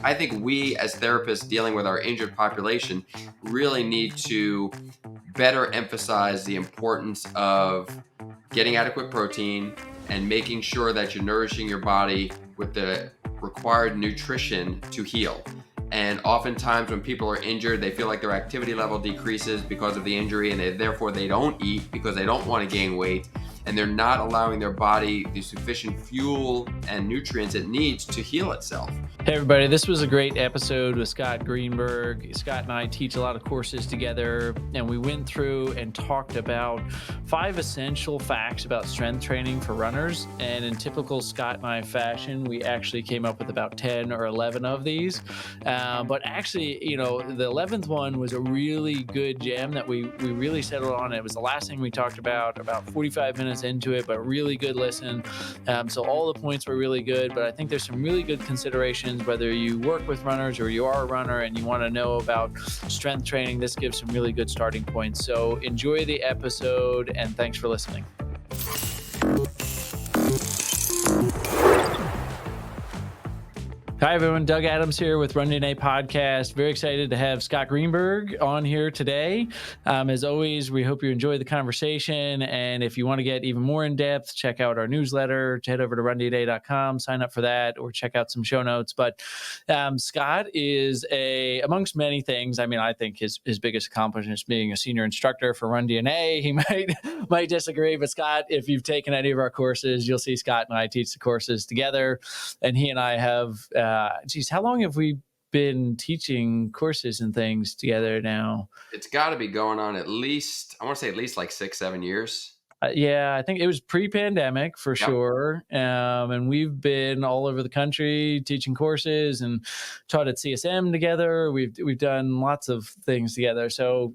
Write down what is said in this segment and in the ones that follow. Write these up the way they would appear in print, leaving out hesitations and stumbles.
I think we as therapists dealing with our injured population really need to better emphasize the importance of getting adequate protein and making sure that you're nourishing your body with the required nutrition to heal. And oftentimes when people are injured, they feel like their activity level decreases because of the injury, and therefore they don't eat because they don't want to gain weight, and they're not allowing their body the sufficient fuel and nutrients it needs to heal itself. Hey everybody, this was a great episode with Scott Greenberg. Scott and I teach a lot of courses together, and we went through and talked about 5 essential facts about strength training for runners. And in typical Scott and I fashion, we actually came up with about 10 or 11 of these. But actually, the 11th one was a really good gem that we really settled on. It was the last thing we talked about 45 minutes into it, but really good listen. So all the points were really good, but I think there's some really good considerations. Whether you work with runners or you are a runner and you want to know about strength training, this gives some really good starting points. So enjoy the episode and thanks for listening. Hi, everyone. Doug Adams here with Run DNA Podcast. Very excited to have Scott Greenberg on here today. As always, we hope you enjoy the conversation. And if you want to get even more in depth, check out our newsletter. Head over to rundna.com, sign up for that, or check out some show notes. But Scott is amongst many things. I mean, I think his biggest accomplishment is being a senior instructor for Run DNA. He might disagree, but Scott, if you've taken any of our courses, you'll see Scott and I teach the courses together. And he and I have how long have we been teaching courses and things together now? It's got to be going on at least like 6-7 years. Yeah, I think it was pre-pandemic for sure. And we've been all over the country teaching courses and taught at CSM together. We've done lots of things together. So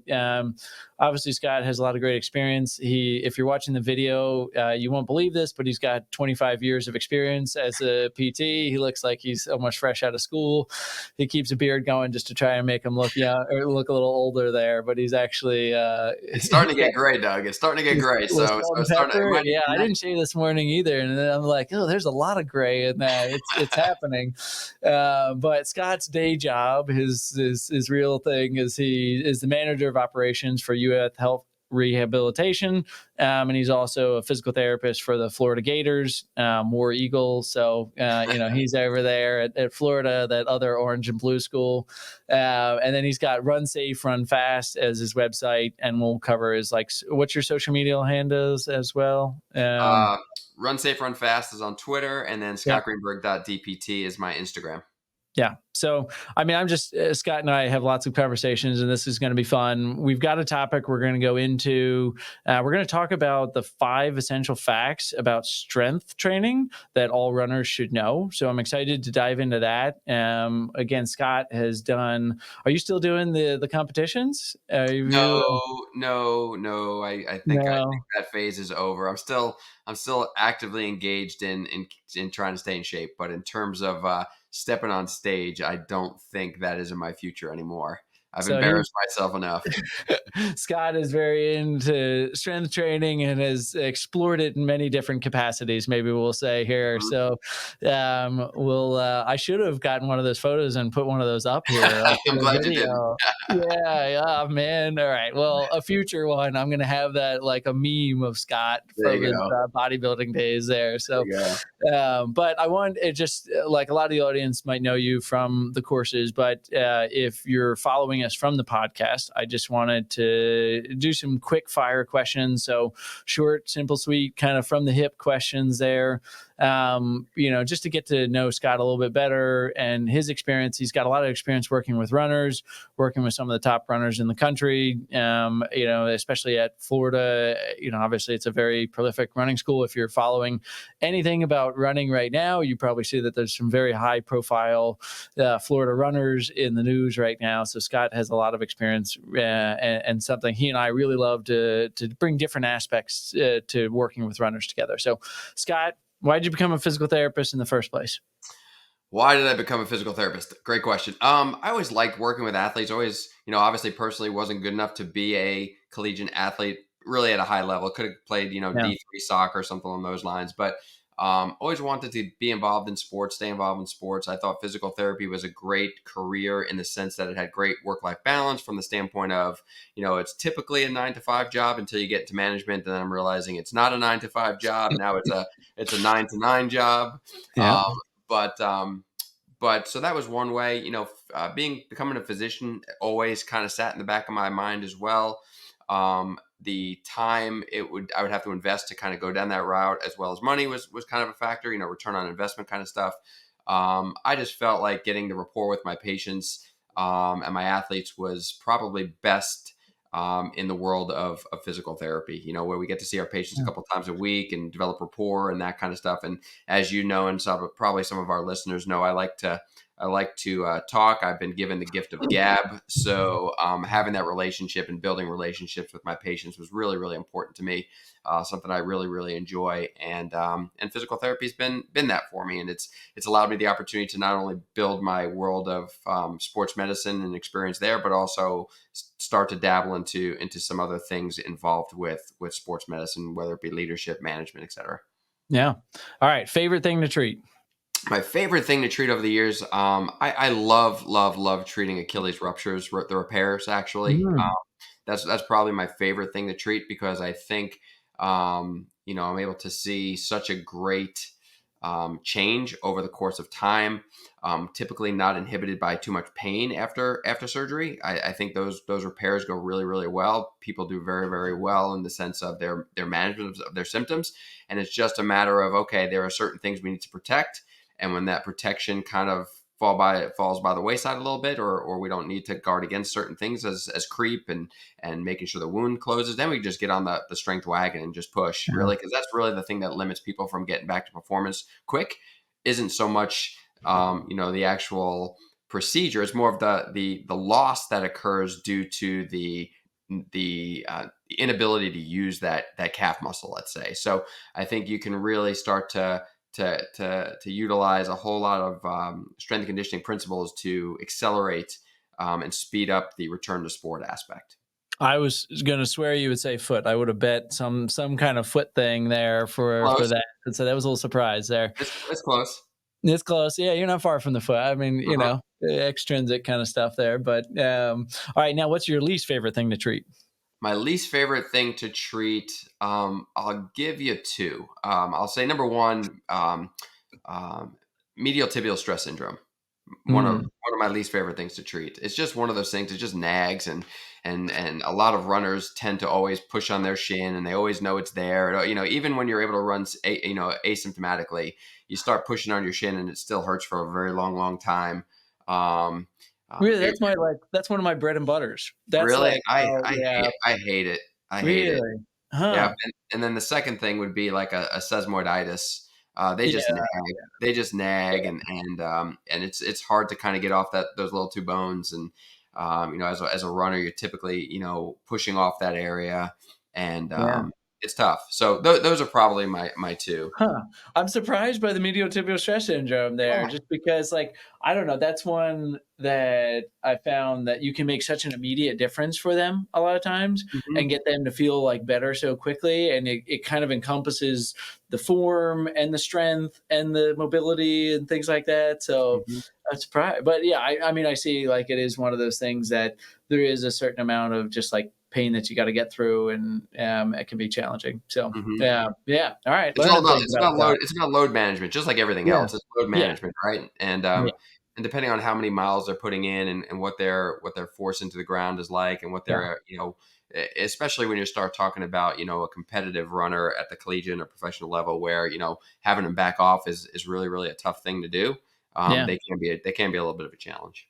obviously Scott has a lot of great experience. If you're watching the video, you won't believe this, but he's got 25 years of experience as a PT. He looks like he's almost fresh out of school. He keeps a beard going just to try and make him look young or look a little older there, but he's actually it's starting to get gray, Doug. It's starting to get gray. So I didn't shave this morning either, and then I'm like, oh, there's a lot of gray in that. It's happening. But Scott's day job, his real thing, is he is the manager of operations for UF Health Rehabilitation, and he's also a physical therapist for the Florida Gators, War Eagles. So he's over there at Florida, that other orange and blue school, and then he's got Run Safe, Run Fast as his website, and we'll cover his what's your social media handles as well. Run Safe, Run Fast is on Twitter, and then scottgreenberg.dpt is my Instagram. Yeah. So, I mean, Scott and I have lots of conversations, and this is going to be fun. We've got a topic we're going to go into. We're going to talk about the 5 essential facts about strength training that all runners should know. So I'm excited to dive into that. Again, Scott has done, are you still doing the competitions? No. I think that phase is over. I'm still actively engaged in trying to stay in shape, but in terms of stepping on stage, I don't think that is in my future anymore. I've embarrassed myself enough. Scott is very into strength training and has explored it in many different capacities, maybe we'll say here. So I should have gotten one of those photos and put one of those up here. I'm glad you did. Yeah, man. All right. Well, a future one, I'm going to have that like a meme of Scott from his bodybuilding days there. So, but I want it just like a lot of the audience might know you from the courses, but if you're following us from the podcast, I just wanted to do some quick fire questions. So short, simple, sweet, kind of from the hip questions there. Just to get to know Scott a little bit better and his experience. He's got a lot of experience working with runners, working with some of the top runners in the country, especially at Florida. Obviously it's a very prolific running school. If you're following anything about running right now, you probably see that there's some very high profile Florida runners in the news right now. So Scott has a lot of experience and something he and I really love to bring different aspects to working with runners together. So Scott, why did you become a physical therapist in the first place? Why did I become a physical therapist? Great question. I always liked working with athletes. Always, obviously personally wasn't good enough to be a collegiate athlete really at a high level. Could have played, D3 soccer or something along those lines. But Always wanted to be involved in sports, stay involved in sports. I thought physical therapy was a great career in the sense that it had great work-life balance from the standpoint of, it's typically a 9 to 5 job until you get to management. And then I'm realizing it's not a 9 to 5 job. Now it's a 9 to 9 job. Yeah. Um, but so that was one way, becoming a physician always kind of sat in the back of my mind as well. The time I would have to invest to kind of go down that route, as well as money was kind of a factor, return on investment kind of stuff. I just felt like getting the rapport with my patients and my athletes was probably best in the world of physical therapy, where we get to see our patients a couple of times a week and develop rapport and that kind of stuff. And as you know, and probably some of our listeners know, I like to talk. I've been given the gift of gab. So having that relationship and building relationships with my patients was really, really important to me. Something I really, really enjoy. And physical therapy has been that for me. And it's allowed me the opportunity to not only build my world of sports medicine and experience there, but also start to dabble into some other things involved with sports medicine, whether it be leadership, management, et cetera. Yeah. All right. Favorite thing to treat? My favorite thing to treat over the years, I love treating Achilles ruptures, the repairs actually. That's probably my favorite thing to treat, because I think, I'm able to see such a great change over the course of time. Typically not inhibited by too much pain after surgery. I think those repairs go really, really well. People do very, very well in the sense of their management of their symptoms. And it's just a matter of, okay, there are certain things we need to protect. And when that protection kind of falls by the wayside a little bit, or we don't need to guard against certain things as creep and making sure the wound closes, then we just get on the strength wagon and just push, really, because that's really the thing that limits people from getting back to performance quick. Isn't so much the actual procedure. It's more of the loss that occurs due to the inability to use that calf muscle, let's say. So I think you can really start to utilize a whole lot of strength and conditioning principles to accelerate and speed up the return to sport aspect. I was going to swear you would say foot. I would have bet some kind of foot thing there for that. And so that was a little surprise there. It's close. It's close. Yeah, you're not far from the foot. I mean, extrinsic kind of stuff there. But all right, now what's your least favorite thing to treat? My least favorite thing to treat, I'll give you two. I'll say number one, medial tibial stress syndrome. One of my least favorite things to treat. It's just one of those things. It just nags, and a lot of runners tend to always push on their shin, and they always know it's there. Even when you're able to run, asymptomatically, you start pushing on your shin, and it still hurts for a very long, long time. Really, that's one of my bread and butters. That's really, I hate it. I hate it. Huh. Yeah, and then the second thing would be like a sesamoiditis. They just nag. They just nag, and it's hard to kind of get off those little two bones. And as a runner, you're typically pushing off that area, and it's tough. So those are probably my two. Huh. I'm surprised by the medial tibial stress syndrome there, just because, I don't know, that's one that I found that you can make such an immediate difference for them a lot of times and get them to feel better so quickly. And it kind of encompasses the form and the strength and the mobility and things like that. So I'm surprised. But yeah, I mean, I see it is one of those things that there is a certain amount of just pain that you got to get through, and it can be challenging. So yeah. All right. It's about load management, just like everything else. It's load management, right? And and depending on how many miles they're putting in and what their force into the ground is like, and what they're especially when you start talking about a competitive runner at the collegiate or professional level, where having them back off is really, really a tough thing to do. They can be a little bit of a challenge.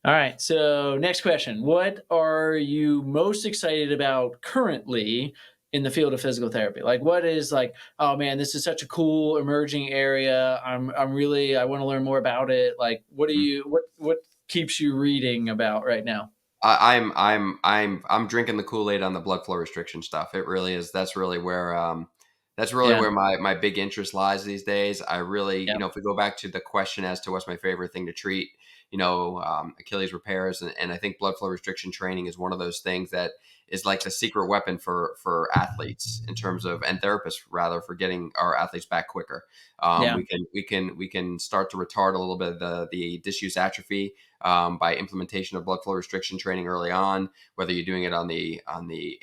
All right. So next question. What are you most excited about currently in the field of physical therapy? What is oh man, this is such a cool emerging area. I want to learn more about it. What keeps you reading about right now? I'm drinking the Kool-Aid on the blood flow restriction stuff. It really is. That's really where where my big interest lies these days. I really, if we go back to the question as to what's my favorite thing to treat, Achilles repairs. And I think blood flow restriction training is one of those things that is like the secret weapon for athletes in terms of, and therapists rather, for getting our athletes back quicker. Yeah. We can start to retard a little bit of the disuse atrophy by implementation of blood flow restriction training early on, whether you're doing it on the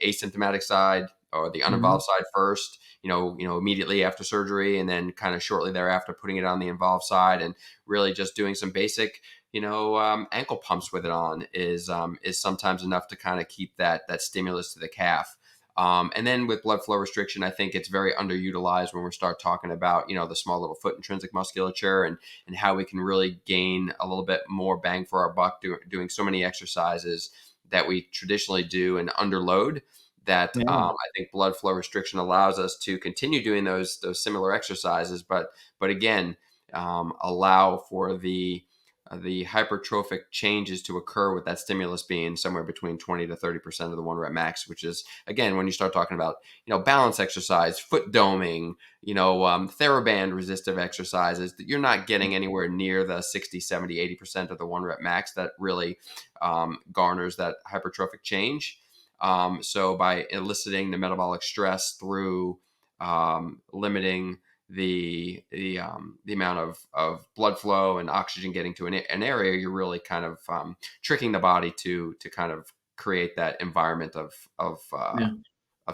asymptomatic side or the uninvolved side first, immediately after surgery, and then kind of shortly thereafter putting it on the involved side, and really just doing some basic, ankle pumps with it on is sometimes enough to kind of keep that stimulus to the calf. And then with blood flow restriction, I think it's very underutilized when we start talking about, the small little foot intrinsic musculature and how we can really gain a little bit more bang for our buck doing so many exercises that we traditionally do and underload that. I think blood flow restriction allows us to continue doing those similar exercises, but again, allow for the hypertrophic changes to occur with that stimulus being somewhere between 20 to 30% of the 1 rep max, which is, again, when you start talking about, balance exercise, foot doming, TheraBand resistive exercises, that you're not getting anywhere near the 60, 70, 80% of the 1 rep max that really garners that hypertrophic change. So by eliciting the metabolic stress through limiting the amount of blood flow and oxygen getting to an area, you're really kind of tricking the body to kind of create that environment of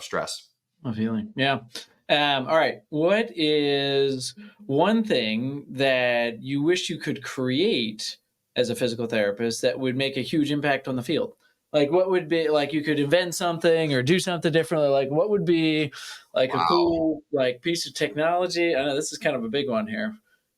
stress. Of healing. Yeah. All right. What is one thing that you wish you could create as a physical therapist that would make a huge impact on the field? Like, what would be, like, you could invent something or do something differently? Like, what would be like a cool, like, piece of technology? I know this is kind of a big one here.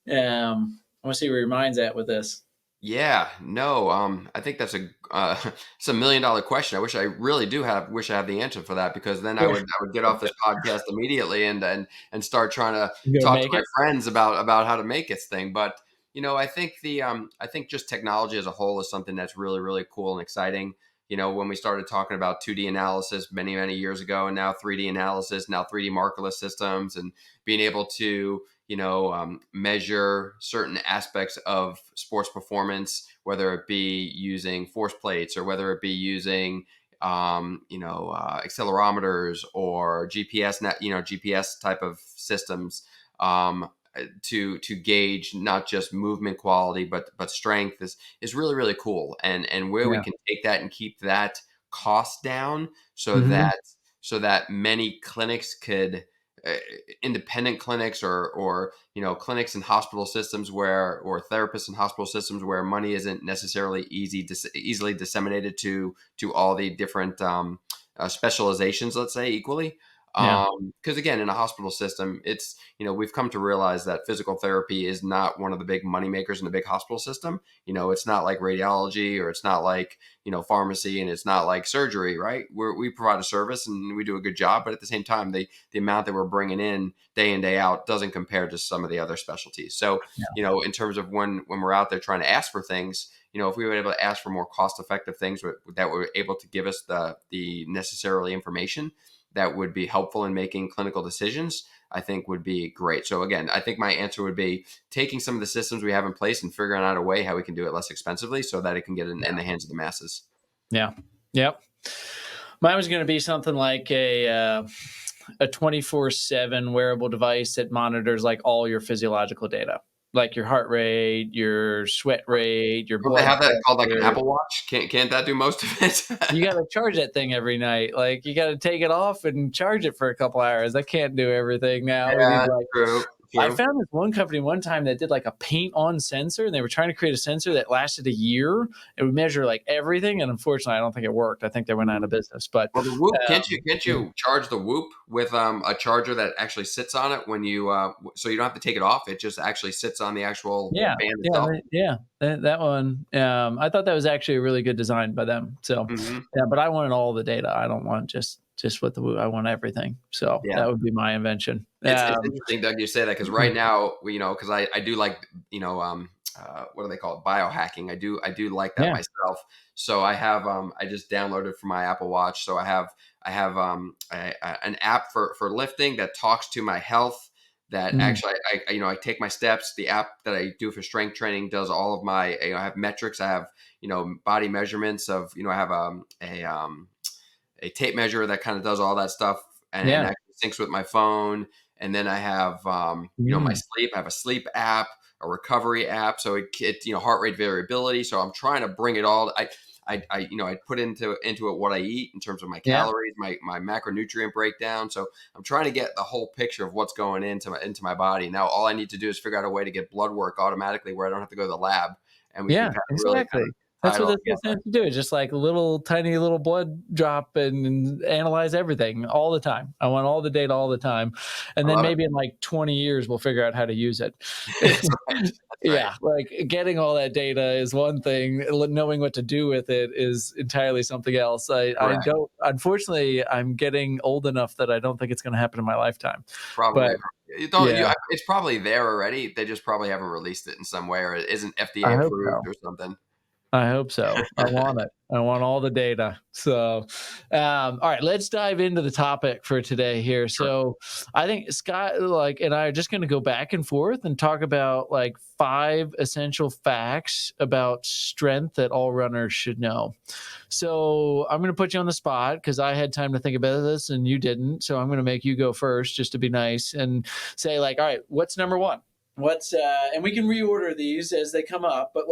I want to see where your mind's at with this. Yeah, no, I think that's it's $1 million question. I wish I really wish I have the answer for that, because then I would get off this podcast immediately and start trying to talk to my friends about how to make this thing. But I think I think just technology as a whole is something that's really, really cool and exciting. When we started talking about 2D analysis many, many years ago, and now 3D analysis, now 3D markerless systems, and being able to measure certain aspects of sports performance, whether it be using force plates or whether it be using accelerometers or GPS type of systems, to gauge not just movement quality but strength is really, really cool, and where we can take that and keep that cost down, so that many clinics could independent clinics or clinics and hospital systems or therapists and hospital systems where money isn't necessarily easily disseminated to all the different specializations, let's say, equally. Because again, in a hospital system, it's, we've come to realize that physical therapy is not one of the big money makers in the big hospital system. It's not like radiology, or it's not like, pharmacy, and it's not like surgery, right? We provide a service and we do a good job, but at the same time, the amount that we're bringing in day out doesn't compare to some of the other specialties. So, in terms of when we're out there trying to ask for things, if we were able to ask for more cost-effective things that were able to give us the necessarily information that would be helpful in making clinical decisions, I think would be great. So again, I think my answer would be taking some of the systems we have in place and figuring out a way how we can do it less expensively so that it can get in the hands of the masses. Yeah. Yep. Mine was going to be something like a 24/7 wearable device that monitors like all your physiological data, like your heart rate, your sweat rate, your blood. They have that called like an Apple Watch. Can't that do most of it? You got to charge that thing every night. Like, you got to take it off and charge it for a couple hours. That can't do everything now. Yeah, true. I found this one company one time that did like a paint on sensor, and they were trying to create a sensor that lasted a year. It would measure like everything. And unfortunately, I don't think it worked. I think they went out of business. But the Whoop, can't you charge the Whoop with a charger that actually sits on it when you, so you don't have to take it off. It just actually sits on the actual band itself. That one. I thought that was actually a really good design by them. So but I wanted all the data. I don't want just with the Whoop. I want everything. So that would be my invention. It's interesting, Doug, you say that, because right now, because I do like, what do they call it? Biohacking. I do like that myself. So I have, I just downloaded for my Apple Watch. So I have an app for lifting that talks to my health, that actually I take my steps. The app that I do for strength training does all of my, I have metrics. I have, body measurements of, I have a tape measure that kind of does all that stuff and Yeah. actually syncs with my phone. And then I have, my sleep. I have a sleep app, a recovery app. So it heart rate variability. So I'm trying to bring it all. I put into it what I eat in terms of my calories, my macronutrient breakdown. So I'm trying to get the whole picture of what's going into my body. Now, all I need to do is figure out a way to get blood work automatically where I don't have to go to the lab. And we can kind of really kind of That's what this is to do. Just like a little tiny little blood drop and analyze everything all the time. I want all the data all the time. And then maybe in like 20 years, we'll figure out how to use it. That's right. Yeah. Like getting all that data is one thing. Knowing what to do with it is entirely something else. I don't, unfortunately, I'm getting old enough that I don't think it's going to happen in my lifetime. Probably. It's probably there already. They just probably haven't released it in some way, or it isn't FDA approved or something. I hope so. I want it. I want all the data. So, all right, let's dive into the topic for today here. So I think Scott, and I are just going to go back and forth and talk about 5 essential facts about strength that all runners should know. So I'm going to put you on the spot because I had time to think about this and you didn't. So I'm going to make you go first just to be nice and say all right, what's number 1? What's and we can reorder these as they come up, but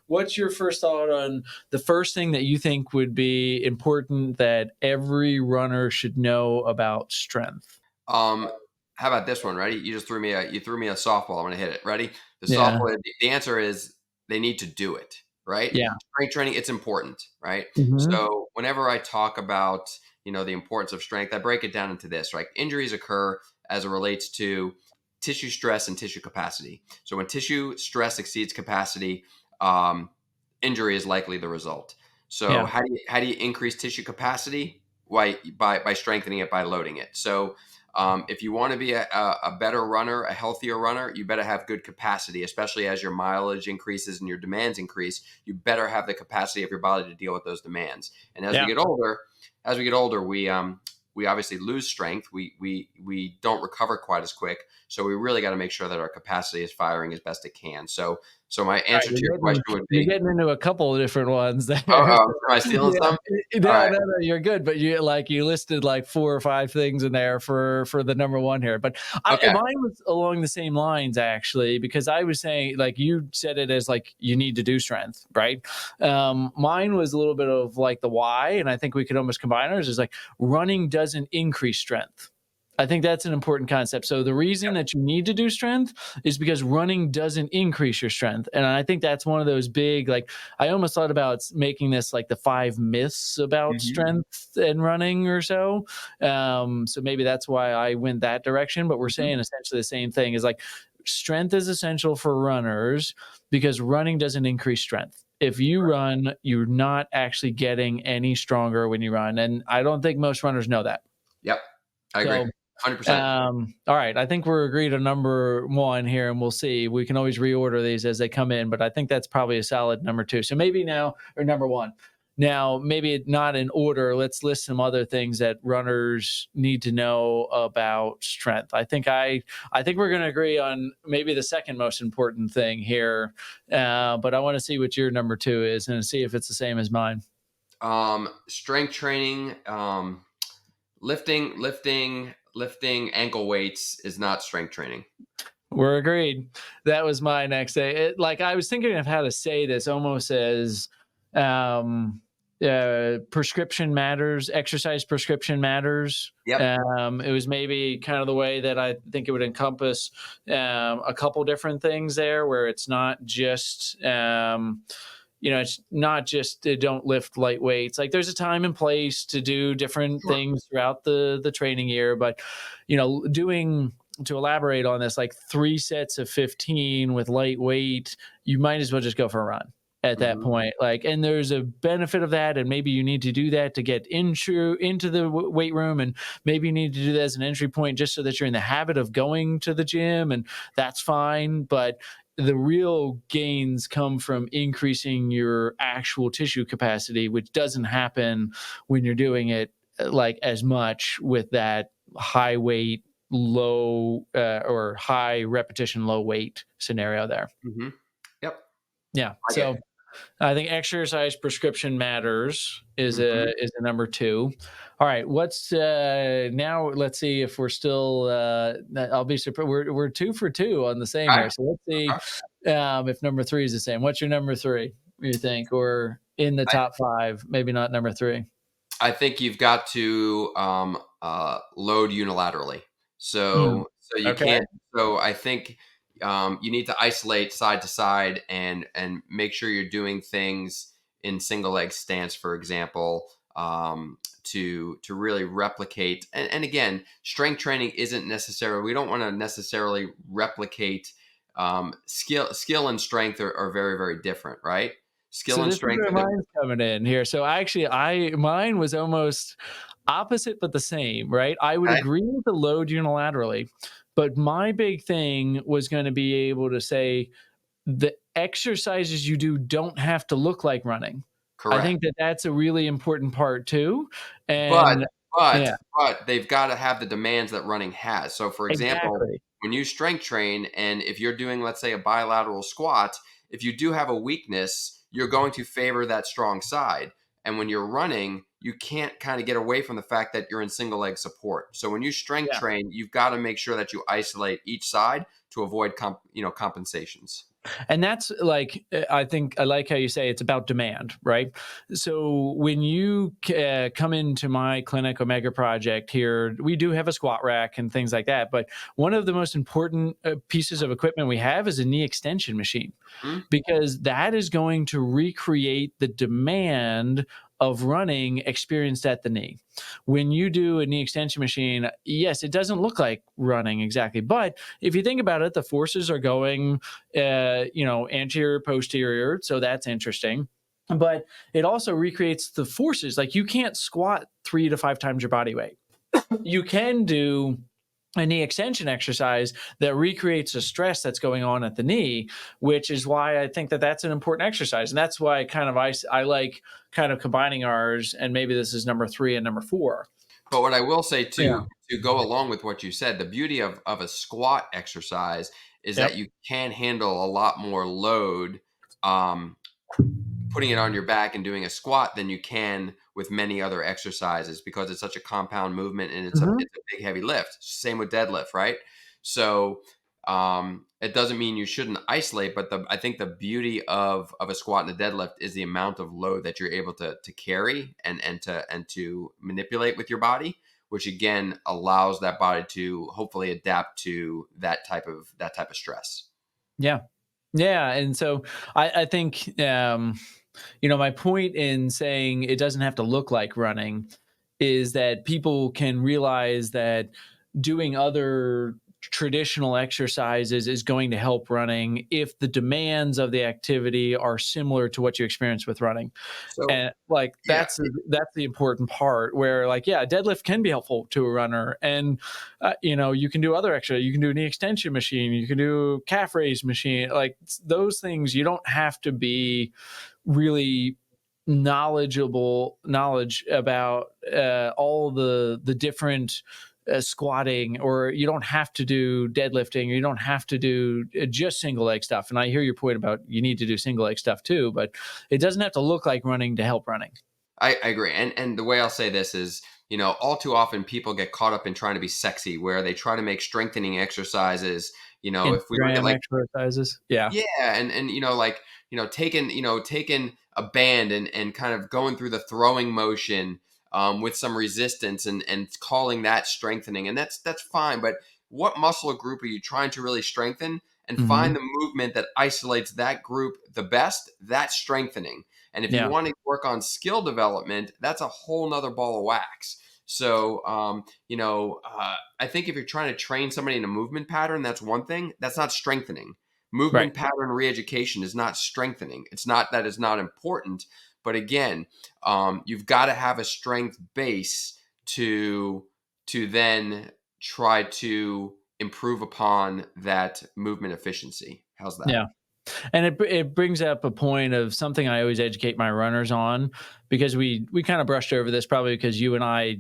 what's your first thought on the first thing that you think would be important that every runner should know about strength? How about this one? Ready? You threw me a softball. I'm going to hit it. Ready? Softball. The answer is they need to do it. Right? Yeah. Strength training, it's important. Right? Mm-hmm. So whenever I talk about the importance of strength, I break it down into this. Right? Injuries occur as it relates to tissue stress and tissue capacity. So when tissue stress exceeds capacity, injury is likely the result. So how do you increase tissue capacity? Why? By strengthening it, by loading it. So if you want to be a better runner, a healthier runner, you better have good capacity, especially as your mileage increases and your demands increase. You better have the capacity of your body to deal with those demands. And as we get older, we obviously lose strength. We don't recover quite as quick. So we really got to make sure that our capacity is firing as best it can. So my answer to your question would be... You're getting into a couple of different ones there. Am I stealing some? No, you're good. But you listed 4 or 5 things in there for the number 1 here. But mine was along the same lines, actually, because I was saying, you said it as you need to do strength, right? Mine was a little bit of the why, and I think we could almost combine ours, is running doesn't increase strength. I think that's an important concept. So the reason that you need to do strength is because running doesn't increase your strength. And I think that's one of those big, I almost thought about making this the 5 myths about strength and running or so. So maybe that's why I went that direction, but we're saying essentially the same thing is strength is essential for runners because running doesn't increase strength. If you run, you're not actually getting any stronger when you run. And I don't think most runners know that. Yep. I agree. 100%. All right. I think we're agreed on number 1 here, and we'll see. We can always reorder these as they come in, but I think that's probably a solid number 2. So maybe now, or number 1. Now, maybe not in order. Let's list some other things that runners need to know about strength. I think we're going to agree on maybe the second most important thing here, but I want to see what your number 2 is and see if it's the same as mine. Strength training, lifting ankle weights is not strength training. We're agreed. That was my next day. I was thinking of how to say this almost as prescription matters, exercise prescription matters. Yep. It was maybe kind of the way that I think it would encompass a couple different things there where it's not just it's not just don't lift light weights. There's a time and place to do different things throughout the training year, but to elaborate on this, 3 sets of 15 with light weight, you might as well just go for a run at that point. And there's a benefit of that, and maybe you need to do that to get into the weight room, and maybe you need to do that as an entry point just so that you're in the habit of going to the gym, and that's fine. But the real gains come from increasing your actual tissue capacity, which doesn't happen when you're doing it as much with that high weight low or high repetition, low weight scenario there. Mm-hmm. Yep. Yeah. I get So it. I think exercise prescription matters is Mm-hmm. a number two. All right, what's now? Let's see if we're still. I'll be surprised. We're 2 for 2 on the same Okay. here. So let's see Okay. if number three is the same. What's your number three? You think, or in the top five? Maybe not number three. I think you've got to load unilaterally. Mm, So you okay. can't. So I think you need to isolate side to side and make sure you're doing things in single leg stance, for example, to really replicate. And again, strength training isn't necessarily. We don't want to necessarily replicate skill and strength are very very different, right? Skill So and this is strength where are the mine's coming in here. So actually, mine was almost opposite but the same, right? I would okay? agree with the load unilaterally, but my big thing was going to be able to say the exercises you do don't have to look like running. I Correct. think that that's a really important part too. But And but yeah, but they've gotta have the demands that running has. So, for example, exactly. when you strength train and if you're doing, let's say, a bilateral squat, if you do have a weakness, you're going to favor that strong side. And when you're running, you can't kinda get away from the fact that you're in single leg support. So when you strength Yeah. train, you've gotta make sure that you isolate each side to avoid compensations. And that's like, I think I like how you say it's about demand, right? So when you come into my clinic Omega project here, we do have a squat rack and things like that. But one of the most important pieces of equipment we have is a knee extension machine, Mhm. because that is going to recreate the demand of running experienced at the knee. When you do a knee extension machine, yes, it doesn't look like running exactly, but if you think about it, the forces are going, anterior, posterior, so that's interesting. But it also recreates the forces. Like you can't squat 3 to 5 times your body weight. You can do a knee extension exercise that recreates the stress that's going on at the knee, which is why I think that that's an important exercise. And that's why I like kind of combining ours. And maybe this is number three and number four. But what I will say Yeah. to go along with what you said, the beauty of a squat exercise is that Yep. you can handle a lot more load, um, putting it on your back and doing a squat than you can with many other exercises because it's such a compound movement and Mhm. it's a big heavy lift. Same with deadlift, right? So it doesn't mean you shouldn't isolate, but I think the beauty of a squat and a deadlift is the amount of load that you're able to carry and to manipulate with your body, which again allows that body to hopefully adapt to that type of stress. Yeah. Yeah. And so I think, my point in saying it doesn't have to look like running is that people can realize that doing other traditional exercises is going to help running if the demands of the activity are similar to what you experience with running. So And like yeah, that's the important part where, like, yeah, deadlift can be helpful to a runner. And you can do other exercise, you can do a knee extension machine, you can do calf raise machine, like those things. You don't have to be really knowledge about all the different squatting, or you don't have to do deadlifting, or you don't have to do just single leg stuff. And I hear your point about you need to do single leg stuff too, but it doesn't have to look like running to help running. I agree. And the way I'll say this is, all too often people get caught up in trying to be sexy, where they try to make strengthening exercises. If we look at Instagram like exercises. Yeah. yeah, and like taking a band and kind of going through the throwing motion with some resistance and calling that strengthening, and that's fine. But what muscle group are you trying to really strengthen? And Hmm. find the movement that isolates that group the best. That's strengthening. And if you Yeah. want to work on skill development, that's a whole nother ball of wax. So, I think if you're trying to train somebody in a movement pattern, that's one thing. That's not strengthening. Right. Movement pattern re-education is not strengthening. It's not that it's not important, but again, you've got to have a strength base to then try to improve upon that movement efficiency. How's that? Yeah. And it brings up a point of something I always educate my runners on, because we kind of brushed over this, probably because you and I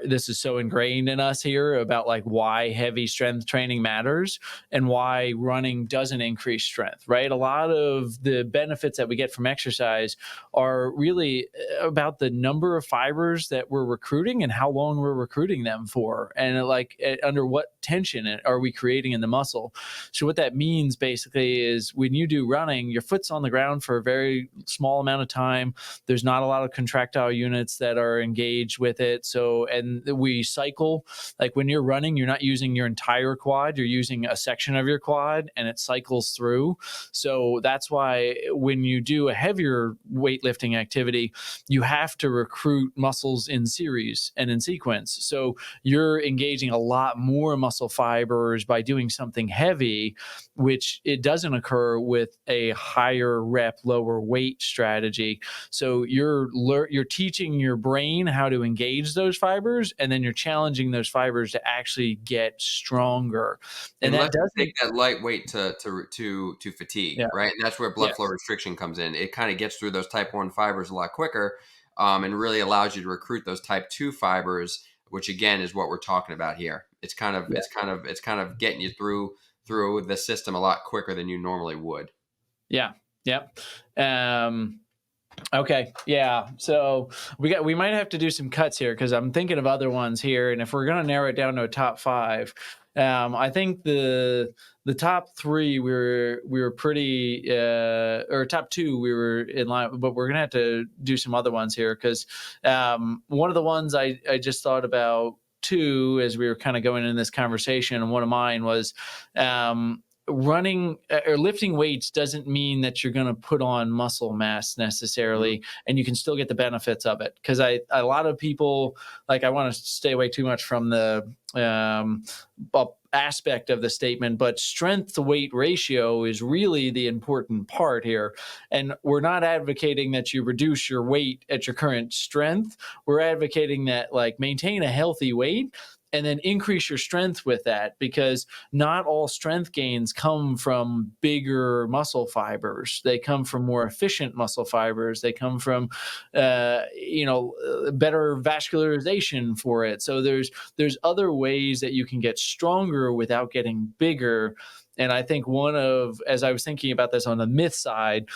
this is so ingrained in us here about like why heavy strength training matters and why running doesn't increase strength, right? A lot of the benefits that we get from exercise are really about the number of fibers that we're recruiting and how long we're recruiting them for, and like under what tension are we creating in the muscle. So what that means basically is when you do running, your foot's on the ground for a very small amount of time. There's not a lot of contractile units that are engaged with it. So, and we cycle, like when you're running, you're not using your entire quad, you're using a section of your quad and it cycles through. So that's why when you do a heavier weightlifting activity, you have to recruit muscles in series and in sequence. So you're engaging a lot more muscle fibers by doing something heavy, which it doesn't occur with a higher rep, lower weight strategy. So you're teaching your brain how to engage those fibers, and then you're challenging those fibers to actually get stronger. And that doesn't take that light weight to fatigue, yeah. right? And that's where blood flow restriction comes in. It kind of gets through those type 1 fibers a lot quicker, and really allows you to recruit those type 2 fibers, which again is what we're talking about here. It's kind of getting you through the system a lot quicker than you normally would. Yeah. Yep. Okay. Yeah. So we might have to do some cuts here because I'm thinking of other ones here. And if we're going to narrow it down to a top 5, I think the top 3 we were pretty or top 2 we were in line, but we're gonna have to do some other ones here because one of the ones I just thought about too as we were kind of going in this conversation, and one of mine was running or lifting weights doesn't mean that you're going to put on muscle mass necessarily, and you can still get the benefits of it. Because a lot of people, like, I want to stay away too much from the aspect of the statement, but strength to weight ratio is really the important part here. And we're not advocating that you reduce your weight at your current strength. We're advocating that, like, maintain a healthy weight and then increase your strength with that, because not all strength gains come from bigger muscle fibers. They come from more efficient muscle fibers. They come from, better vascularization for it. So there's other ways that you can get stronger without getting bigger. And I think as I was thinking about this on the myth side,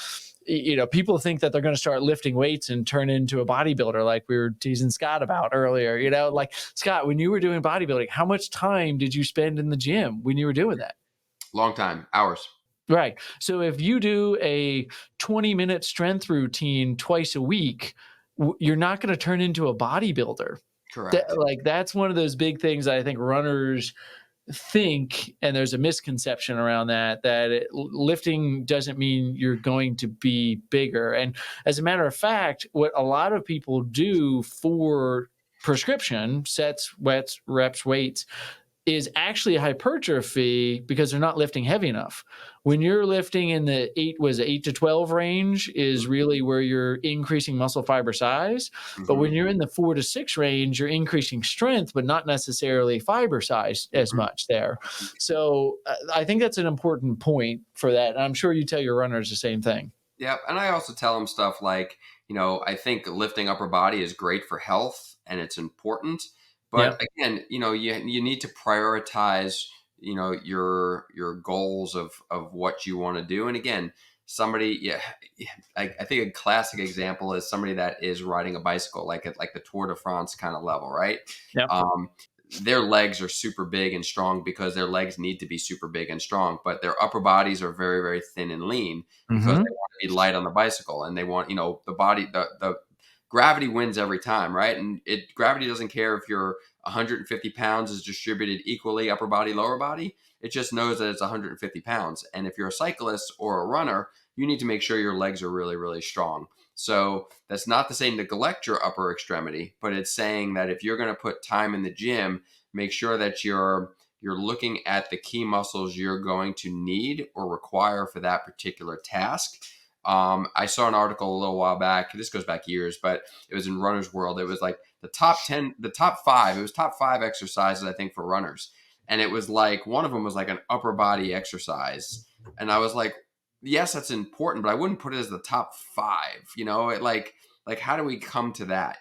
people think that they're going to start lifting weights and turn into a bodybuilder, like we were teasing Scott about earlier. Like, Scott, when you were doing bodybuilding, how much time did you spend in the gym when you were doing that? Long time, hours. Right. So if you do a 20-minute strength routine twice a week, you're not going to turn into a bodybuilder. Correct. That's one of those big things I think runners think, and there's a misconception around that lifting doesn't mean you're going to be bigger. And as a matter of fact, what a lot of people do for prescription sets, reps, weights is actually hypertrophy, because they're not lifting heavy enough. When you're lifting in the 8 to 12 range is really where you're increasing muscle fiber size. But when you're in the 4 to 6 range, you're increasing strength, but not necessarily fiber size as much there. So I think that's an important point for that. And I'm sure you tell your runners the same thing. Yeah. And I also tell them stuff like, I think lifting upper body is great for health and it's important. But again, you need to prioritize, your goals of what you want to do. And again, I think a classic example is somebody that is riding a bicycle, like at the Tour de France kind of level, right? Yep. Their legs are super big and strong because their legs need to be super big and strong, but their upper bodies are very, very thin and lean because they want to be light on the bicycle, and they want, the body, the gravity wins every time, right? And gravity doesn't care if you're 150 pounds is distributed equally, upper body, lower body. It just knows that it's 150 pounds. And if you're a cyclist or a runner, you need to make sure your legs are really, really strong. So that's not to say neglect your upper extremity, but it's saying that if you're going to put time in the gym, make sure that you're looking at the key muscles you're going to need or require for that particular task. I saw an article a little while back. This goes back years, but it was in Runner's World. It was like the top 5. It was top 5 exercises, I think, for runners. And it was like, one of them was like an upper body exercise. And I was like, yes, that's important, but I wouldn't put it as the top five. Like how do we come to that?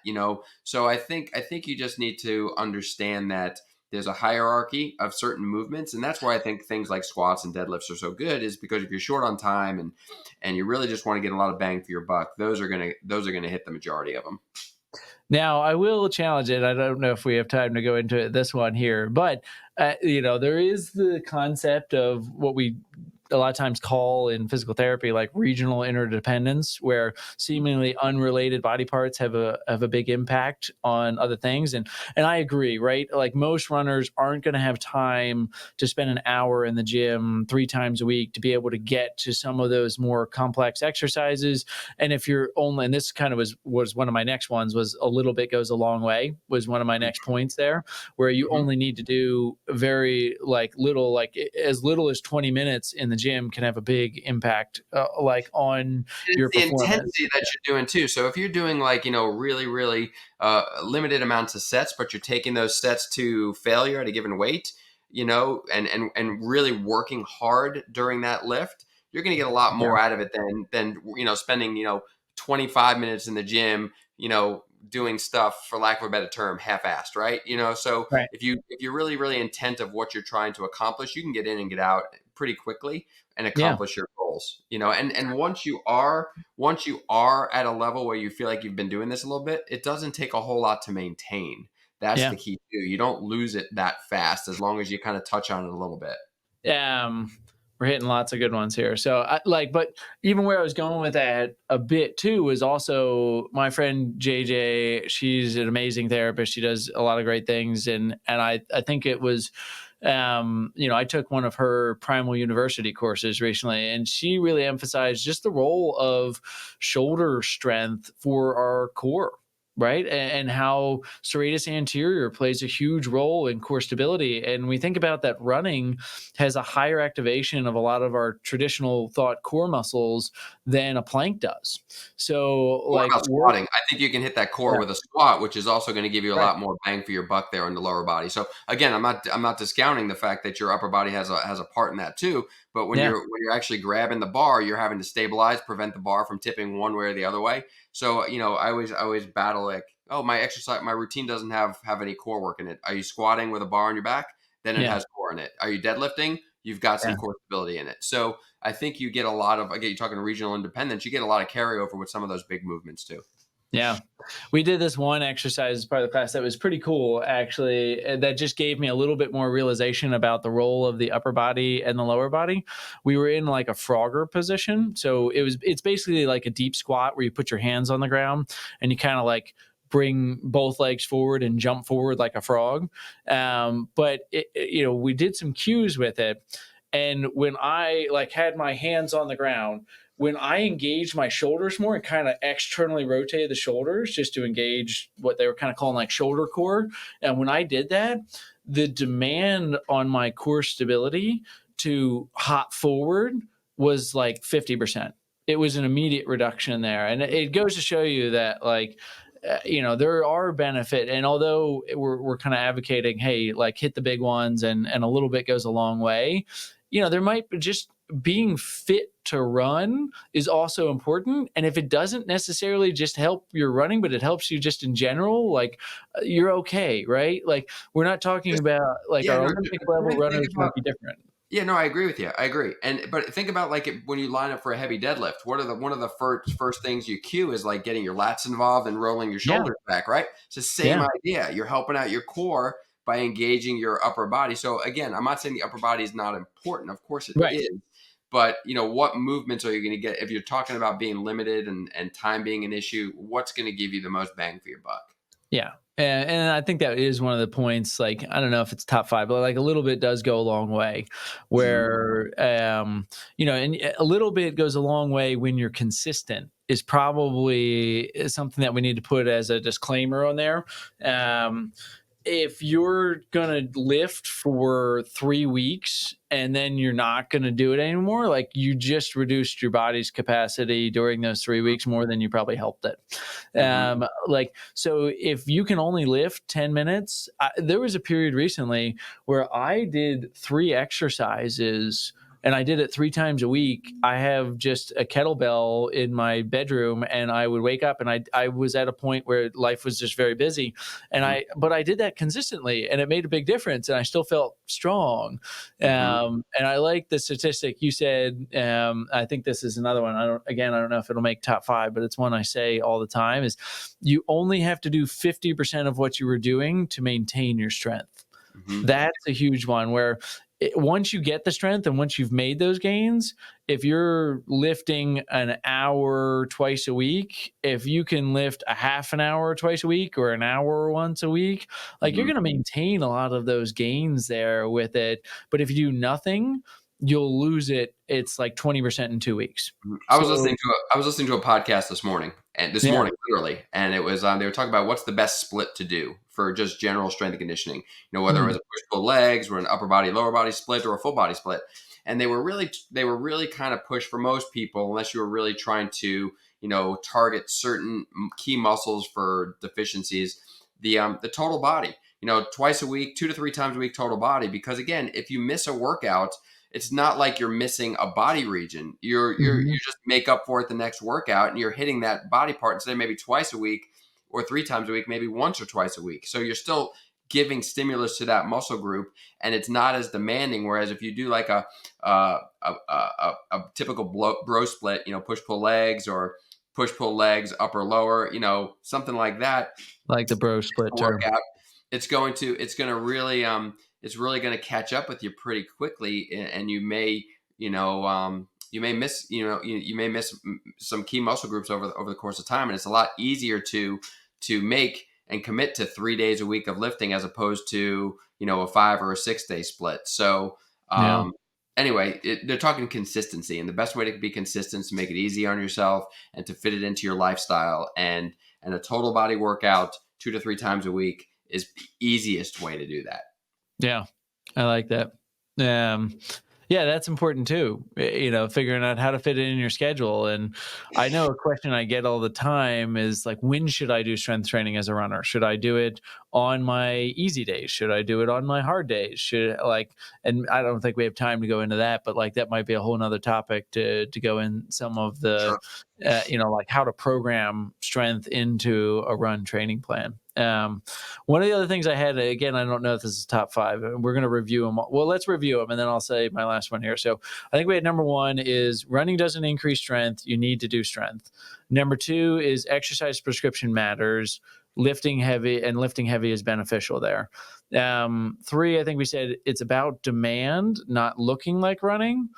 So I think you just need to understand that there's a hierarchy of certain movements, and that's why I think things like squats and deadlifts are so good. Is because if you're short on time and you really just want to get a lot of bang for your buck, those are gonna hit the majority of them. Now, I will challenge it. I don't know if we have time to go into it, this one here, but there is the concept of what we a lot of times call in physical therapy like regional interdependence, where seemingly unrelated body parts have a big impact on other things. And I agree, right? Like most runners aren't going to have time to spend an hour in the gym 3 times a week to be able to get to some of those more complex exercises. And if you're only, and this kind of was one of my next ones, was a little bit goes a long way, was one of my next points there, where you Mhm. only need to do very like little, like as little as 20 minutes in the gym can have a big impact like on It's your the performance. intensity that you're doing too. So if you're doing like, really, really limited amounts of sets, but you're taking those sets to failure at a given weight, and really working hard during that lift, you're going to get a lot Yeah. more out of it than spending 25 minutes in the gym, doing stuff, for lack of a better term, half-assed, right? So Right. if you're really, really intent of what you're trying to accomplish, you can get in and get out pretty quickly and Yeah. accomplish your goals. And once you are at a level where you feel like you've been doing this a little bit, it doesn't take a whole lot to maintain. That's Yeah. the key too. You don't lose it that fast as long as you kind of touch on it a little bit. um we're hitting lots of good ones here. So but even where I was going with that a bit too was also my friend JJ. She's an amazing therapist. She does a lot of great things, and I think it was I took one of her Primal University courses recently, and she really emphasized just the role of shoulder strength for our core, right? And how serratus anterior plays a huge role in core stability. And we think about that running has a higher activation of a lot of our traditional thought core muscles than a plank does. So, What like, about work, squatting? I think you can hit that core yeah, with a squat, which is also going to give you a right, lot more bang for your buck there on the lower body. So again, I'm not discounting the fact that your upper body has a part in that too. But when yeah, you're actually grabbing the bar, you're having to stabilize, prevent the bar from tipping one way or the other way. So I always battle like, oh, my routine doesn't have any core work in it. Are you squatting with a bar on your back? Then it yeah, has core in it. Are you deadlifting? You've got some yeah. core stability in it. So I think you get a lot of, again, you're talking regional independence, you get a lot of carryover with some of those big movements too. Yeah. We did this one exercise as part of the class that was pretty cool, actually, that just gave me a little bit more realization about the role of the upper body and the lower body. We were in like a Frogger position. So it's basically like a deep squat where you put your hands on the ground and you kind of like bring both legs forward and jump forward like a frog. But we did some cues with it. And when I like had my hands on the ground, when I engaged my shoulders more and kind of externally rotated the shoulders just to engage what they were kind of calling like shoulder core. And when I did that, the demand on my core stability to hop forward was like 50%. It was an immediate reduction there. And it goes to show you that there are benefit. And although we're kind of advocating, hey, like hit the big ones and a little bit goes a long way, there might be just being fit to run is also important. And if it doesn't necessarily just help your running, but it helps you just in general, like you're okay, right? Like we're not talking Just, about like yeah, our no, Olympic level even think runners about, might be different. yeah, no, I agree with you. I agree. But think about like when you line up for a heavy deadlift, one of the first things you cue is like getting your lats involved and rolling your Yeah. shoulders back, right? It's the same Yeah. idea. You're helping out your core by engaging your upper body. So again, I'm not saying the upper body is not important. Of course it Right. is. But what movements are you going to get if you're talking about being limited and time being an issue? What's going to give you the most bang for your buck? Yeah. And I think that is one of the points. Like, I don't know if it's top five, but like a little bit does go a long way Mhm. where, and a little bit goes a long way when you're consistent is probably something that we need to put as a disclaimer on there. Um, if you're going to lift for 3 weeks and then you're not going to do it anymore, like you just reduced your body's capacity during those 3 weeks more than you probably helped it. Mhm. So if you can only lift 10 minutes, there was a period recently where I did 3 exercises and I did it 3 times a week. I have just a kettlebell in my bedroom, and I would wake up, and I was at a point where life was just very busy, and but I did that consistently, and it made a big difference, and I still felt strong. And I like the statistic you said. I think this is another one. I don't know if it'll make top 5, but it's one I say all the time, is you only have to do 50% of what you were doing to maintain your strength. That's a huge one, where once you get the strength and once you've made those gains, if you're lifting an hour twice a week, if you can lift a half an hour twice a week or an hour once a week, like you're going to maintain a lot of those gains there with it. But if you do nothing, you'll lose it. It's like 20% in 2 weeks. I was listening to a podcast this morning, literally, and it was they were talking about what's the best split to do for just general strength and conditioning. Whether it was a push-pull legs or an upper body lower body split or a full body split, and they were really kind of pushed for most people, unless you were really trying to target certain key muscles for deficiencies. The total body, twice a week, 2 to 3 times a week total body, because again, if you miss a workout, it's not like you're missing a body region. You just make up for it the next workout, and you're hitting that body part instead of maybe twice a week or 3 times a week, maybe once or twice a week. So you're still giving stimulus to that muscle group, and it's not as demanding. Whereas if you do like a typical bro split, push pull legs or push pull legs upper lower, something like that, like the bro split term, it's really going to catch up with you pretty quickly, and you may miss some key muscle groups over the course of time, and it's a lot easier to make and commit to 3 days a week of lifting as opposed to a 5 or a 6 day split. So anyway, they're talking consistency, and the best way to be consistent is to make it easy on yourself and to fit it into your lifestyle, and a total body workout 2 to 3 times a week is the easiest way to do that. Yeah, I like that. Yeah, that's important too. Figuring out how to fit it in your schedule. And I know a question I get all the time is like, when should I do strength training as a runner? Should I do it on my easy days? Should I do it on my hard days? And I don't think we have time to go into that, but like that might be a whole nother topic to go in some of the, like how to program strength into a run training plan. One of the other things I had, again, I don't know if this is top 5. We're going to review them. Well, let's review them, and then I'll say my last one here. So I think we had number 1 is running doesn't increase strength. You need to do strength. Number 2 is exercise prescription matters. Lifting heavy is beneficial there. 3, I think we said it's about demand, not looking like running.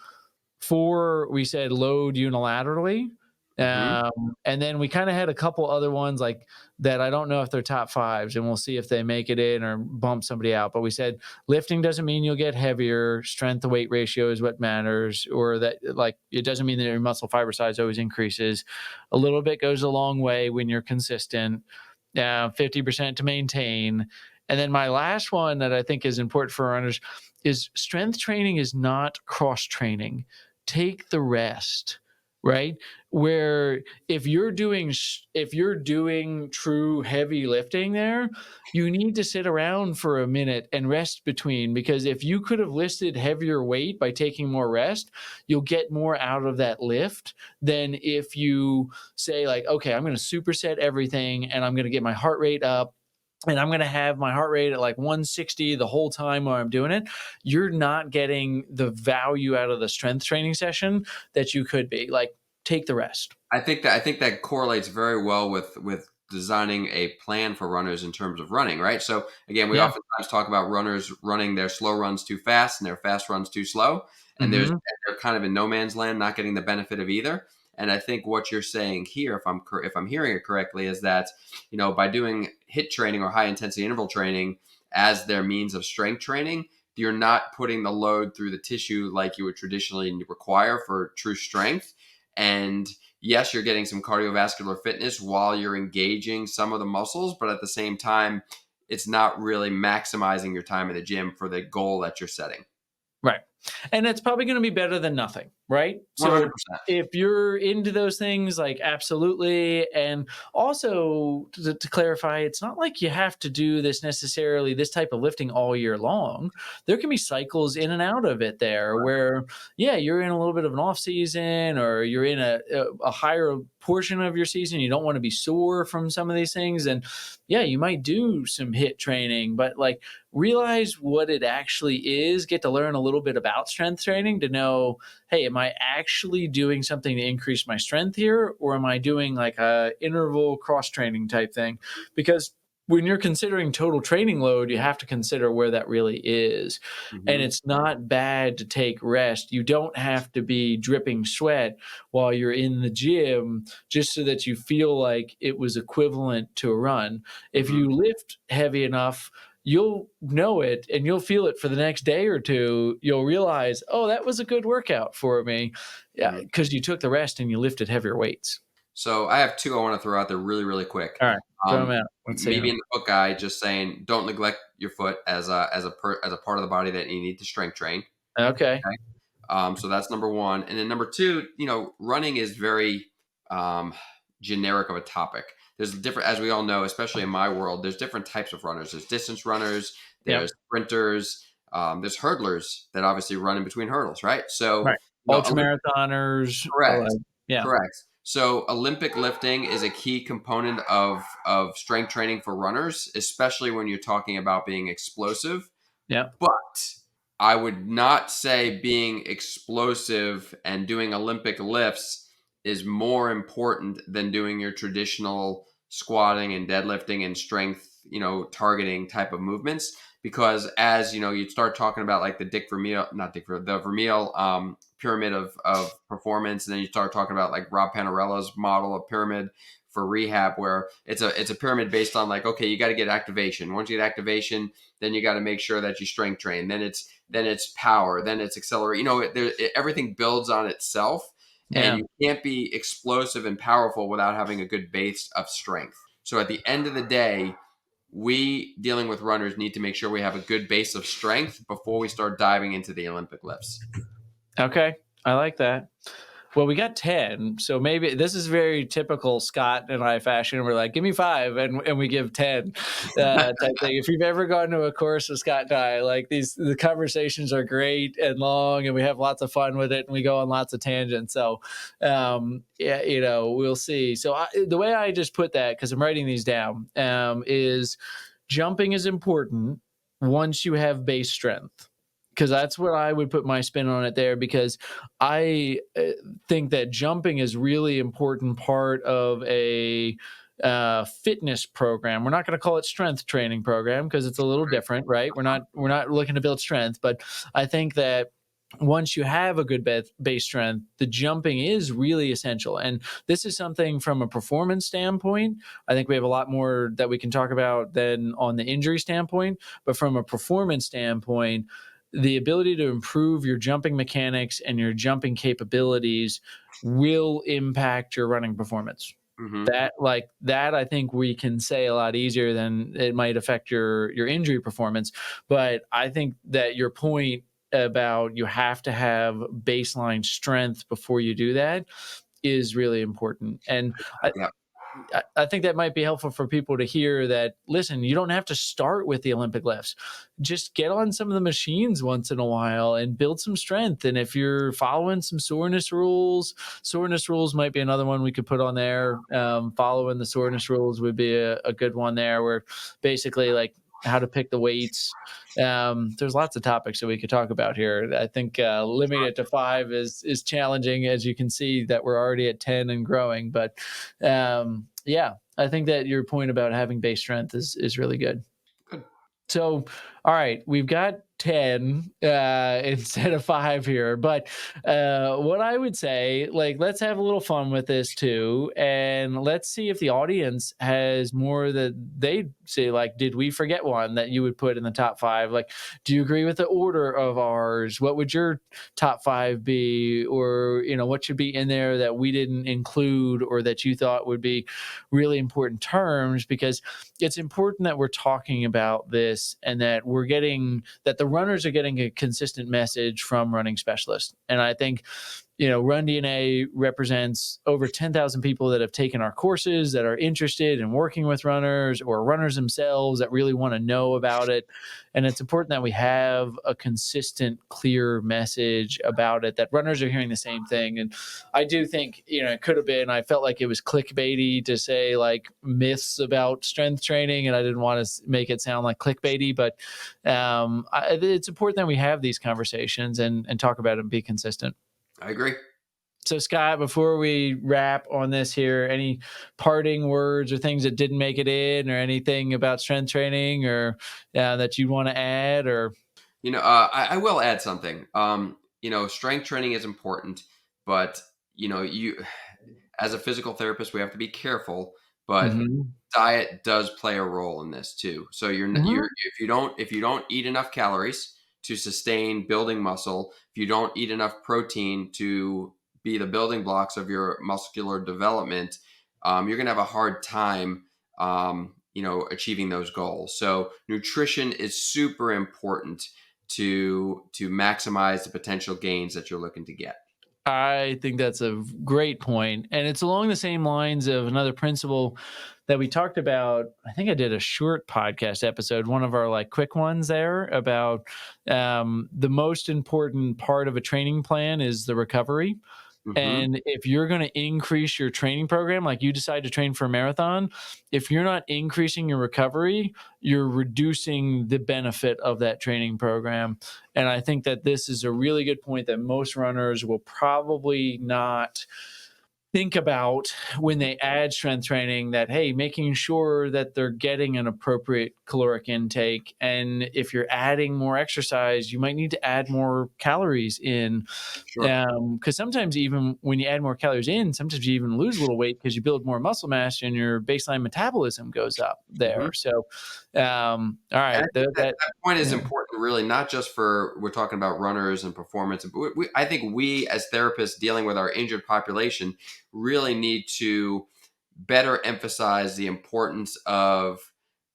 4, we said load unilaterally. And then we kind of had a couple other ones like that. I don't know if they're top 5s, and we'll see if they make it in or bump somebody out. But we said lifting doesn't mean you'll get heavier. Strength to weight ratio is what matters, or that like it doesn't mean that your muscle fiber size always increases. A little bit goes a long way when you're consistent. 50% to maintain. And then my last one that I think is important for runners is strength training is not cross training. Take the rest. Right? Where if you're doing true heavy lifting there, you need to sit around for a minute and rest between, because if you could have lifted heavier weight by taking more rest, you'll get more out of that lift than if you say like, okay, I'm going to superset everything and I'm going to get my heart rate up, and I'm going to have my heart rate at like 160 the whole time while I'm doing it. You're not getting the value out of the strength training session that you could be. Like, take the rest. I think that correlates very well with designing a plan for runners in terms of running, right? So again, we oftentimes talk about runners running their slow runs too fast and their fast runs too slow. And they're kind of in no man's land, not getting the benefit of either. And I think what you're saying here, if I'm hearing it correctly, is that, by doing HIIT training or high intensity interval training as their means of strength training, you're not putting the load through the tissue like you would traditionally require for true strength. And yes, you're getting some cardiovascular fitness while you're engaging some of the muscles, but at the same time, it's not really maximizing your time in the gym for the goal that you're setting. Right. And it's probably going to be better than nothing. right? So 100%. if you're into those things, like absolutely. And also to clarify, it's not like you have to do this necessarily, this type of lifting all year long. There can be cycles in and out of it there where, yeah, you're in a little bit of an off season, or you're in a higher portion of your season. You don't want to be sore from some of these things. And yeah, you might do some hit training, but like realize what it actually is, get to learn a little bit about strength training to know, hey, am I actually doing something to increase my strength here? Or am I doing like a interval cross training type thing? Because when you're considering total training load, you have to consider where that really is. And it's not bad to take rest. You don't have to be dripping sweat while you're in the gym just so that you feel like it was equivalent to a run. If you lift heavy enough, you'll know it and you'll feel it for the next day or two. You'll realize, oh, that was a good workout for me. Yeah, because you took the rest and you lifted heavier weights. So I have two I want to throw out there really, really quick. All right, throw them out. Let's see Me 'em. being the book guy, just saying, don't neglect your foot as a part of the body that you need to strength train. Okay. So that's number one. And then number two, running is very generic of a topic. There's different, as we all know, especially in my world, there's different types of runners. There's distance runners, there's sprinters, there's hurdlers that obviously run in between hurdles, right? So, Right. Ultra marathoners. correct, Yeah. correct. So Olympic lifting is a key component of strength training for runners, especially when you're talking about being explosive. Yeah. But I would not say being explosive and doing Olympic lifts is more important than doing your traditional squatting and deadlifting and strength, targeting type of movements. Because as you start talking about like the the Vermeil pyramid of performance, and then you start talking about like Rob Panerella's model of pyramid for rehab, where it's a pyramid based on like, okay, you got to get activation. Once you get activation, then you got to make sure that you strength train. Then it's power. Then it's accelerate. Everything builds on itself, and you can't be explosive and powerful without having a good base of strength. So at the end of the day, we dealing with runners need to make sure we have a good base of strength before we start diving into the Olympic lifts. Okay. I like that. Well, we got 10. So maybe this is very typical Scott and I fashion. We're like, give me 5 and we give 10 type thing. If you've ever gone to a course with Scott and I, like the conversations are great and long and we have lots of fun with it and we go on lots of tangents. So, we'll see. So the way I just put that, because I'm writing these down, is jumping is important once you have base strength. Because that's what I would put my spin on it there, because I think that jumping is really important part of a fitness program. We're not going to call it strength training program because it's a little different, right? We're not looking to build strength, but I think that once you have a good base strength, the jumping is really essential. And this is something from a performance standpoint. I think we have a lot more that we can talk about than on the injury standpoint, but from a performance standpoint, the ability to improve your jumping mechanics and your jumping capabilities will impact your running performance. That I think we can say a lot easier than it might affect your injury performance. But I think that your point about you have to have baseline strength before you do that is really important. And I think that might be helpful for people to hear that, listen, you don't have to start with the Olympic lifts. Just get on some of the machines once in a while and build some strength. And if you're following some soreness rules might be another one we could put on there. Following the soreness rules would be a good one there, where basically like how to pick the weights. There's lots of topics that we could talk about here. I think limiting it to 5 is challenging, as you can see that we're already at 10 and growing. But I think that your point about having base strength is really good. So, all right, we've got 10 instead of 5 here. But what I would say, like, let's have a little fun with this too. And let's see if the audience has more that they say, like, did we forget one that you would put in the top 5? Like, do you agree with the order of ours? What would your top 5 be? Or, what should be in there that we didn't include or that you thought would be really important terms? Because it's important that we're talking about this and that that the runners are getting a consistent message from running specialists. And I think Run DNA represents over 10,000 people that have taken our courses, that are interested in working with runners, or runners themselves that really want to know about it. And it's important that we have a consistent, clear message about it, that runners are hearing the same thing. And I do think, it could have been, I felt like it was clickbaity to say like myths about strength training, and I didn't want to make it sound like clickbaity, but it's important that we have these conversations and talk about it and be consistent. I agree. So, Scott, before we wrap on this here, any parting words or things that didn't make it in, or anything about strength training, or that you want to add? Or I will add something. Strength training is important, but you as a physical therapist, we have to be careful. But diet does play a role in this too. So if you don't eat enough calories to sustain building muscle, if you don't eat enough protein to be the building blocks of your muscular development, you're going to have a hard time, achieving those goals. So nutrition is super important to maximize the potential gains that you're looking to get. I think that's a great point. And it's along the same lines of another principle that we talked about. I think I did a short podcast episode, one of our like quick ones there, about the most important part of a training plan is the recovery. And if you're going to increase your training program, like you decide to train for a marathon, if you're not increasing your recovery, you're reducing the benefit of that training program. And I think that this is a really good point that most runners will probably not think about when they add strength training, that, hey, making sure that they're getting an appropriate caloric intake. And if you're adding more exercise, you might need to add more calories in. Sure. Because sometimes even when you add more calories in, sometimes you even lose a little weight because you build more muscle mass and your baseline metabolism goes up there. So, all right. That point is important, really, not just we're talking about runners and performance. I think we as therapists dealing with our injured population really need to better emphasize the importance of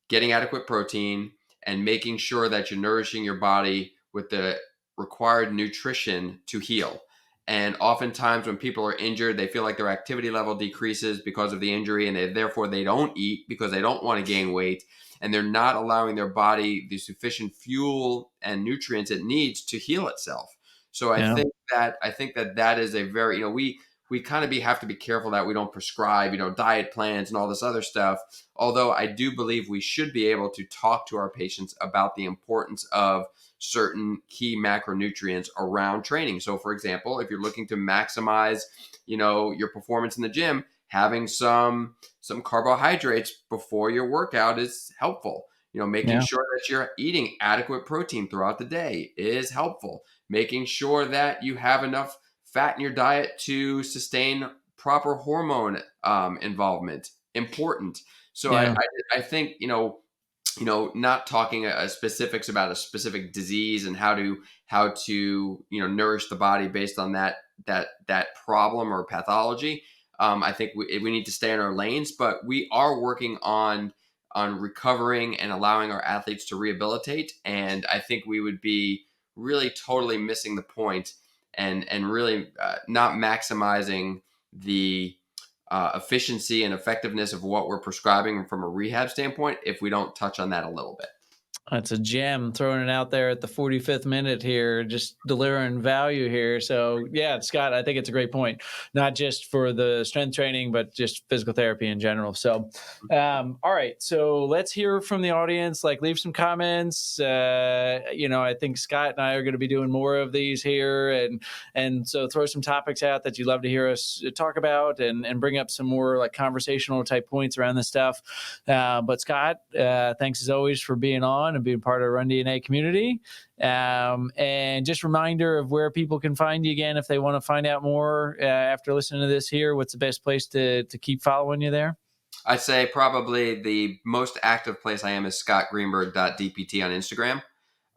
getting adequate protein and making sure that you're nourishing your body with the required nutrition to heal. And oftentimes when people are injured, they feel like their activity level decreases because of the injury, and therefore they don't eat because they don't want to gain weight, and they're not allowing their body the sufficient fuel and nutrients it needs to heal itself. So I think that is a very, we kind of have to be careful that we don't prescribe, diet plans and all this other stuff. Although I do believe we should be able to talk to our patients about the importance of certain key macronutrients around training. So for example, if you're looking to maximize, your performance in the gym, having some carbohydrates before your workout is helpful. Making sure that you're eating adequate protein throughout the day is helpful. Making sure that you have enough fat in your diet to sustain proper hormone involvement, important. So I think, not talking specifics about a specific disease and how to nourish the body based on that problem or pathology. I think we need to stay in our lanes, but we are working on recovering and allowing our athletes to rehabilitate. And I think we would be really totally missing the point and really not maximizing the efficiency and effectiveness of what we're prescribing from a rehab standpoint if we don't touch on that a little bit. That's a gem, throwing it out there at the 45th minute here, just delivering value here. So yeah, Scott, I think it's a great point, not just for the strength training, but just physical therapy in general. So, all right. So let's hear from the audience, like leave some comments. I think Scott and I are going to be doing more of these here. And so throw some topics out that you'd love to hear us talk about and bring up some more like conversational type points around this stuff. But Scott, thanks as always for being on and being part of Run DNA community. And just reminder of where people can find you again if they want to find out more after listening to this here. What's the best place to keep following you there? I'd say probably the most active place I am is scottgreenberg.dpt on Instagram.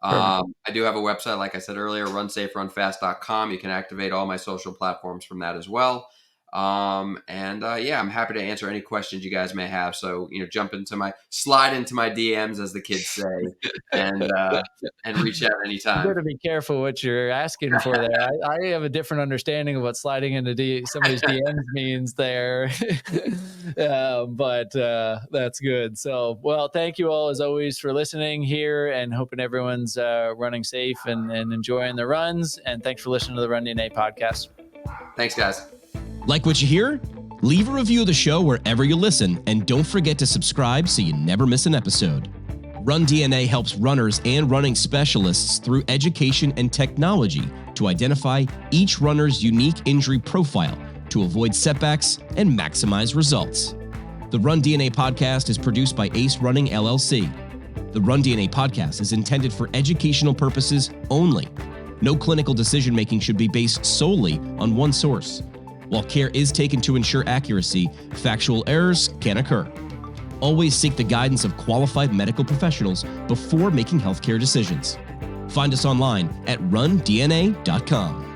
I do have a website, like I said earlier, runsaferunfast.com. You can activate all my social platforms from that as well. I'm happy to answer any questions you guys may have. So, slide into my DMs, as the kids say, and reach out anytime. You better be careful what you're asking for there. I have a different understanding of what sliding into somebody's DMs means there. But that's good. So, well, thank you all as always for listening here, and hoping everyone's running safe and enjoying the runs. And thanks for listening to the Run DNA podcast. Thanks, guys. Like what you hear? Leave a review of the show wherever you listen, and don't forget to subscribe so you never miss an episode. Run DNA helps runners and running specialists through education and technology to identify each runner's unique injury profile to avoid setbacks and maximize results. The Run DNA podcast is produced by Ace Running LLC. The Run DNA podcast is intended for educational purposes only. No clinical decision-making should be based solely on one source. While care is taken to ensure accuracy, factual errors can occur. Always seek the guidance of qualified medical professionals before making healthcare decisions. Find us online at rundna.com.